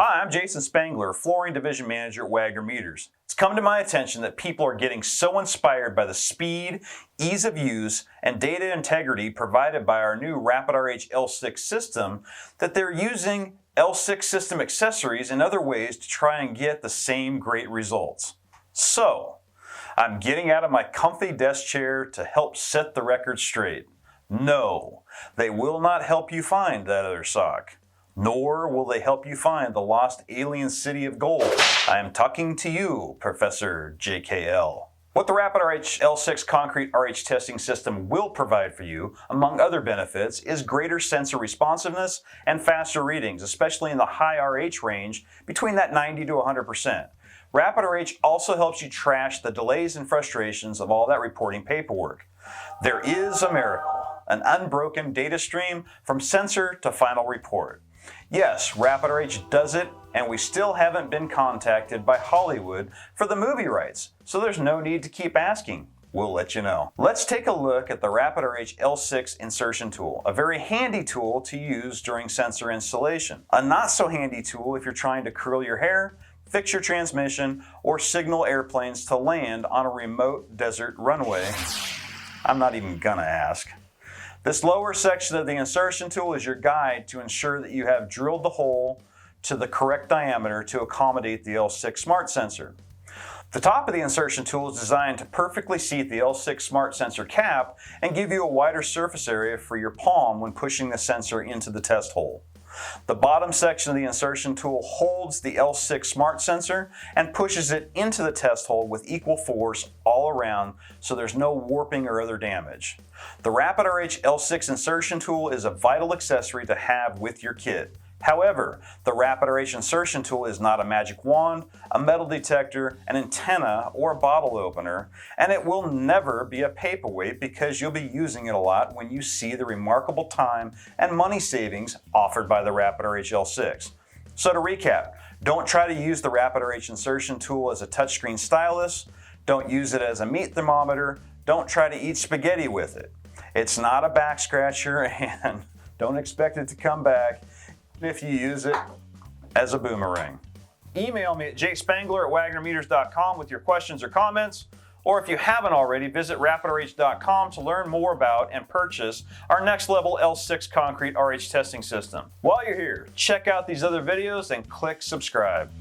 Hi, I'm Jason Spangler, Flooring Division Manager at Wagner Meters. It's come to my attention that people are getting so inspired by the speed, ease of use, and data integrity provided by our new RapidRH L6 system that they're using L6 system accessories and other ways to try and get the same great results. So, I'm getting out of my comfy desk chair to help set the record straight. No, they will not help you find that other sock. Nor will they help you find the lost alien city of gold. I am talking to you, Professor JKL. What the RapidRH L6 Concrete RH testing system will provide for you, among other benefits, is greater sensor responsiveness and faster readings, especially in the high RH range, between that 90 to 100%. RapidRH also helps you trash the delays and frustrations of all that reporting paperwork. There is a miracle, an unbroken data stream from sensor to final report. Yes, RapidRH does it, and we still haven't been contacted by Hollywood for the movie rights, so there's no need to keep asking. We'll let you know. Let's take a look at the RapidRH L6 Insertion Tool, a very handy tool to use during sensor installation. A not so handy tool if you're trying to curl your hair, fix your transmission, or signal airplanes to land on a remote desert runway. I'm not even gonna ask. This lower section of the insertion tool is your guide to ensure that you have drilled the hole to the correct diameter to accommodate the L6 Smart Sensor. The top of the insertion tool is designed to perfectly seat the L6 Smart Sensor cap and give you a wider surface area for your palm when pushing the sensor into the test hole. The bottom section of the insertion tool holds the L6 Smart Sensor and pushes it into the test hole with equal force all around so there's no warping or other damage. The RapidRH L6 Insertion Tool is a vital accessory to have with your kit. However, the RapidRH Insertion Tool is not a magic wand, a metal detector, an antenna, or a bottle opener, and it will never be a paperweight because you'll be using it a lot when you see the remarkable time and money savings offered by the RapidRH L6. So to recap, don't try to use the RapidRH Insertion Tool as a touchscreen stylus, don't use it as a meat thermometer, don't try to eat spaghetti with it. It's not a back scratcher and don't expect it to come back if you use it as a boomerang. Email me at jspangler@wagnermeters.com with your questions or comments, or if you haven't already, visit rapidrh.com to learn more about and purchase our next level L6 Concrete RH testing system. While you're here, check out these other videos and click subscribe.